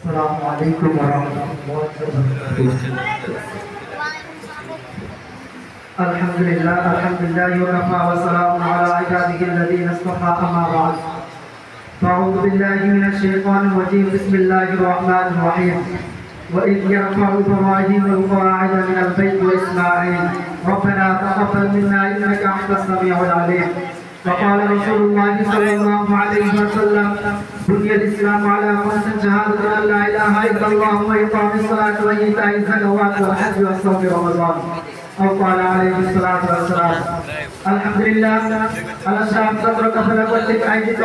السلام عليكم ورحمة الله وبركاته. الحمد لله وكفى وسلام على عباده الذين اصطفى أما بعد. أعوذ بالله من الشيطان الرجيم. بسم الله الرحمن الرحيم. وإذ يرفع إبراهيم القواعد من البيت وإسماعيل ربنا تقبل منا إنك أنت السميع العليم. وقال رسول الله صلى الله عليه وسلم بني الإسلام على خمس: شهادة أن لا إله إلا الله وإقام الصلاة وإيتاء الزكوات والحج وصوم رمضان، أو قال عليه الصلاة والسلام. الحمد لله على শাম ছাত্র কাফেলা কর্তৃক আয়োজিত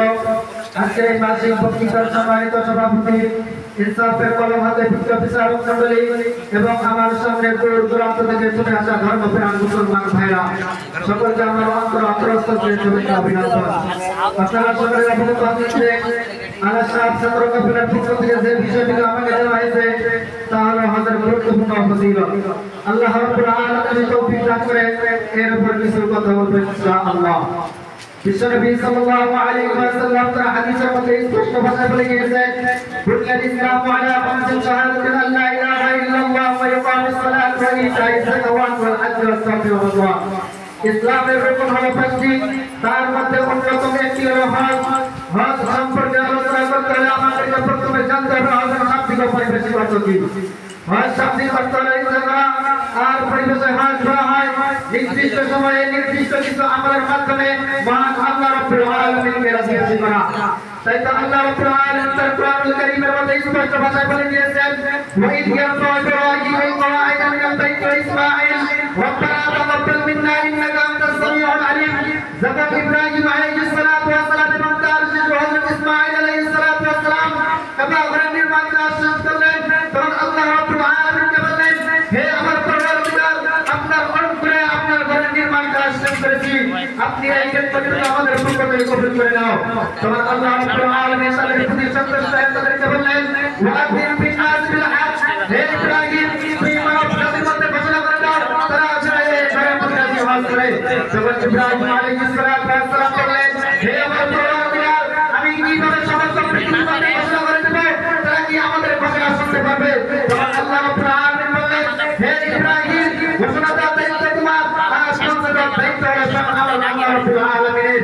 আজকের এই মাসিক বক্তৃতার সম্মানিত সভাপতি, ইনসাফের কলম হাতে বিচারক মণ্ডলী এবং আমার সামনে দূর দূরান্ত থেকে ছুটে আসা ধর্মপ্রাণ মুসলমান ভাইরা, সকলকে আমার অন্তরস্থল শুভেচ্ছা অভিনন্দন। আপনারা সকলে অবগত আছেন যে আলা শাম ছাত্র কাফেলার পক্ষ থেকে যে বিষয়টি আমাকে দেওয়া হয়েছে তা হলো হজের গুরুত্বপূর্ণ ফজিলত। আল্লাহ রাব্বুল আলামিন তৌফিক দান করে এর উপর কিছু কথা বলবো ইনশাআল্লাহ। বিশ্বনবী সাল্লাল্লাহু আলাইহি ওয়াসাল্লাম তার হাদিসের মধ্যে স্পষ্ট ভাষায় বলে গিয়েছেন, বুনিয়াল ইসলামু আলা খামসিন: শাহাদাতি আন লা ইলাহা ইল্লাল্লাহ ওয়া ইকামিস সালাত ওয়া ইতাইজ যাকাত ওয়াল হজ্জ ওয়া সাওম রমাদান। ইসলামের রুকন হলো পাঁচটি, তার মধ্যে অন্যতম একটি হলো হজ। হজ সম্পর্কে আলোচনা করতে হলে আমাদেরকে প্রথমে জানতে হবে হজের শাব্দিক ও পারিভাষিক অর্থ কি। হজ শাব্দিক অর্থ হলো ইচ্ছা করা, আর পরিভাষায় হজ করা হয় নির্দিষ্ট সময়ে নির্দিষ্ট কিছু আমলের মাধ্যমে মহান আল্লাহ রাব্বুল আলামিনকে রাজি খুশি করা। তাই তো আল্লাহ রাব্বুল আলামিন তার কোরআনুল কারীমের মধ্যে স্পষ্ট ভাষায় বলে দিয়েছেন, ওয়া ইয ইয়ারফা'ু ইব্রাহিমু আল-কাওয়াইদা মিনাল বাইতি ওয়া ইসমাঈল রব্বানা তাকাব্বাল মিন্না ইন্নাকা আনতাস সামিউল আলিম। যখন ইব্রাহিম আলাইহিস সালাতু ওয়াস সালাম এবং তার শিশু হযরত ইসমাঈল আলাইহিস সালাতু ওয়াস সালাম কাবা ঘরের নির্মাণ কাজ শুরু করলেন, তখন আল্লাহ রাব্বুল আলামিনকে বললেন, হে আমার পরওয়ারদিগার, আপনার অনুগ্রহে আপনার ঘরের নির্মাণ কাজ শুরু করেছি, আপনি এই ক্ষেত্রে আমাদের পক্ষ থেকে কবুল করে নাও। তখন আল্লাহ রাব্বুল আলামিন তাদের প্রতি সন্তুষ্ট হয়ে তাদেরকে বললেন, ওয়াদিন বিল হাজিল হাজ, হে ইব্রাহিম, তুমি মানবজাতির মধ্যে ঘোষণা করে দাও তারা আসলে এই ঘরের মধ্যে হজ করে। তখন ইব্রাহিম আলাইহিস সালাতু ওয়াস সালাম বললেন, হে আমার পরওয়ারদিগার, আমি কিভাবে সমস্ত পৃথিবীর মধ্যে ঘোষণা করে দেব, তারা কি আমাদের ঘোষণা শুনতে পারবে? তখন আল্লাহ রাব্বুল আলামিন বললেন, হে ইব্রাহিম, ঘোষণা দেওয়ার দায়িত্ব তোমার, আর শুনতে দেওয়ার দায়িত্ব হলো আল্লাহ রাব্বুল আলামিনের।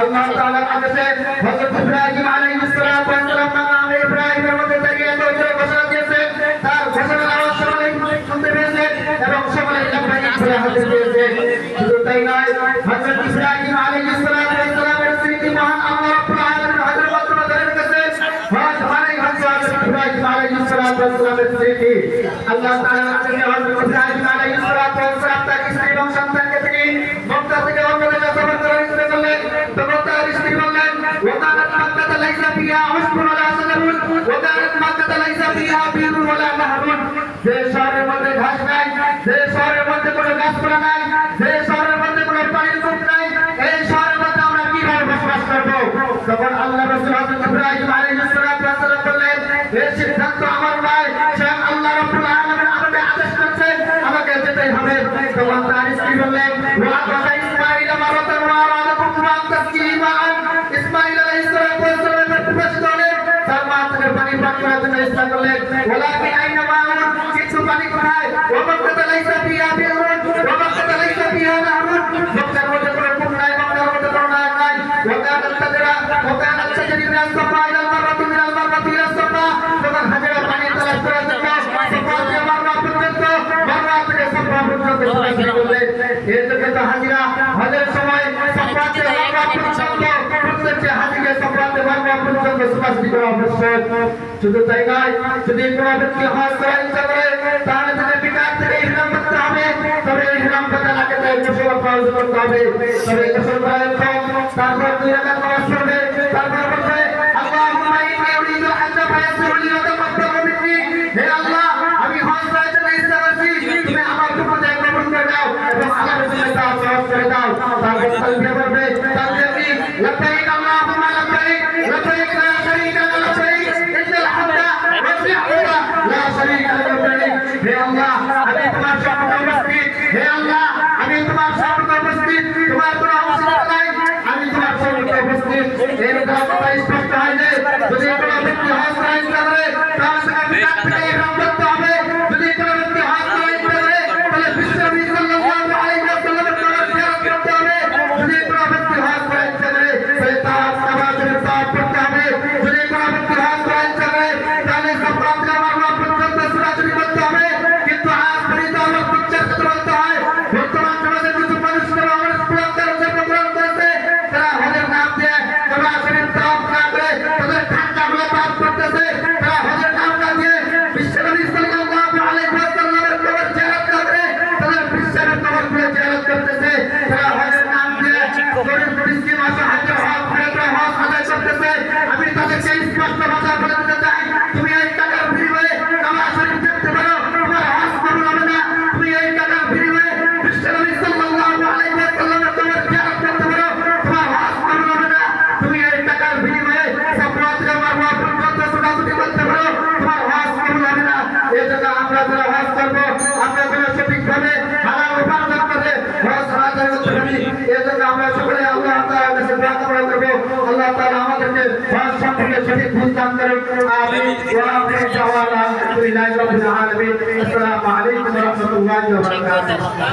আল্লাহ তাআলা আদেশে হযরত ইব্রাহিম আলাইহিস সালাতু ওয়াস সালাম নামে ইব্রাহিমের মধ্যে থেকে এত জোরে ঘোষণা দিয়েছে, তার ঘোষণার আওয়াজ সকলেই শুনতে পেয়েছে এবং সকলেই লব্বাইক বলে হাজির হয়েছে। শুধু তাই নয়, হযরত ইব্রাহিম আলাইহিস সালাতু ওয়াস সালামের স্মৃতি মহান আল্লাহ রাব্বুল আলামিন হযরত মাধ্যমে ধরে রেখেছে। হজ মানে হযরত ইব্রাহিম আলাইহিস সালাতু ওয়াস সালামের স্মৃতি। আল্লাহ তাআলা আদেশে হযরত ইব্রাহিম আলাইহিস সালাতু ওয়াস সালাম তার স্ত্রী এবং সন্তানকে তিনি মক্কা থেকে অন্য দেশে সফর করে নিতে করলেন। তখন তার স্ত্রী বললেন, ওয়াকানাত মাক্কাতা লাইসা ফিহা উশবুন ওয়ালা সাজারুন ওয়াকানাত মাক্কাতা লাইসা ফিহা বিরুন ওয়ালা নাহরুন। যে শহরের মধ্যে ঘাস নাই, যে শহরের মধ্যে কোনো গাছপালা নাই, যে শহরের মধ্যে কোনো পানির কূপ নাই, এই শহরের মধ্যে আমরা কিভাবে বসবাস করব? তখন আল্লাহ রাসূল হযরত ইব্রাহিম আলাইহিস সালাতু ওয়াস সালাম বললেন, এই সিদ্ধান্ত আমার নয়, স্বয়ং আল্লাহ রাব্বুল আলামিন আমাকে আদেশ করেছেন, আমাকে যেতেই হবে। তখন তার স্ত্রী বললেন, ওয়া আতা ইসমাঈল মারাতান ওয়া আরাদা কুফরান তাসকিমান। ইসমাঈল আলাইহিস সালাতু ওয়াস সালামের প্রবেশিত হলেন, তার মা থেকে পানি পান করার জন্য ইচ্ছা করলেন, ওয়ালাকিন আইনা মাউন, কিন্তু পানি কোথায়? ওয়া মাক্কাতা লাইসা ফিহা বিরুন ওয়া মাক্কাতা লাইসা ফিহা নাহরুন। মক্কার মধ্যে কোনো কূপ নাই, মক্কার মধ্যে কোনো নদ নাই। ওয়াকানাত তাজরা ওয়াকানাত তাজরি মিনাস সাফা ইলাল মারওয়াতি মিনাল মারওয়াতি ইলাস সাফা। তখন হাজেরা পানি তালাশ করার জন্য সাফা থেকে মারওয়া পর্যন্ত, মারওয়া থেকে সাফা পর্যন্ত ছুটাছুটি করলেন। এই জন্য তো হাজিরা হজের সময় সাফা থেকে মারওয়া পর্যন্ত প্রত্যেকটি হাজিকে সাফা থেকে মারওয়া পর্যন্ত ছুটাছুটি করা আবশ্যক। শুধু তাই নয়, যদি কোনো ব্যক্তি হজ করার ইচ্ছা করে তাহলে তাকে বিকার থেকে ইহরাম করতে হবে। তবে ইহরাম করতে আগে তাকে গোসল ফরজ করতে হবে। তবে গোসল করার পর তারপর 2 রাকাত নামাজ পড়বে। তারপর বলবে, আল্লাহুম্মা ইন্নী উরিদুল হজ্জা ফায়াসসির লি ওয়া তাকাব্বাল মিন্নি। হে আল্লাহ, আমি হজ করার জন্য ইচ্ছা করছি, তুমি আমার উপর দয়া কবুল করে দাও এবং আমার জন্য তা সহজ করে দাও। তারপর তালবিয়া করবে, তালবিয়া কি? লব্বাইক আল্লাহুম্মা লব্বাইক, লব্বাইক লা শারীকা লাক লব্বাইক, ইন্নাল হামদা ওয়ান নি'মাতা লা শারীকা লাক লব্বাইক। হে আল্লাহ, আমি তোমার সামনে উপস্থিত। হে আল্লাহ, আমি তোমার সামনে উপস্থিত, তোমার কোনো অবস্থা নাই, আমি তোমার সামনে উপস্থিত। এই কথা স্পষ্ট হয় যে যদি কোনো ব্যক্তি হজ করার ইচ্ছা করে তার তাহলে সফরকে আমার পর্যন্ত সরাসরি করতে হবে কিন্তু আজ পরিত হলো পিকচার কথা বলতে হয় বর্তমান সমাজে কিছু মানুষ আমার স্কুলের প্রোগ্রাম করেছে তারা হজের নাম দিয়ে তারা শরীর তাওয়াফ না করে তাদের ঠান্ডাগুলো পাস করতেছে তারা হজের নাম না দিয়ে বিশ্বনবী সাল্লাল্লাহু আলাইহি ওয়াসাল্লামের কবর জিয়ারত করে তাদের বিশ্বের কবরগুলো জিয়ারত করতেছে তারা হজের নাম দিয়ে শরীর পরিস্থিতি মাসে হজের হজ ফেরত হজ আদায় করতেছে আমি তাদেরকে স্পষ্ট ভাষায় বলে দিতে চাই তুমি এই টাকার বিনিময়ে কাবা শরীফ দেখতে পারো তোমার হজ কবুল হবে না তুমি এই টাকার বিনিময়ে বিশ্বনবী সাল্লাল্লাহু আলাইহি ওয়াসাল্লামের কবর জিয়ারত করতে পারো তোমার হজ কবুল হবে না তুমি এই টাকার বিনিময়ে সাফা থেকে মারওয়া পর্যন্ত ছোটাছুটি করতে পারো তোমার হজ কবুল হবে না এই জন্য আমরা যারা হজ করব আমরা যারা সঠিকভাবে হালাল উপার্জন করে হজ আদায় করতে পারি এই জন্য আমরা সকলে আল্লাহ তাআলার কাছে প্রার্থনা করব আল্লাহ তাআলা আমাদেরকে হজ সম্পর্কে সঠিক বুঝ দান করুন আমিন ওয়া আখিরু দাওয়ানা আলহামদুলিল্লাহি রাব্বিল আলামিন আসসালামু আলাইকুম ওয়া রাহমাতুল্লাহি ওয়া বারাকাতুহু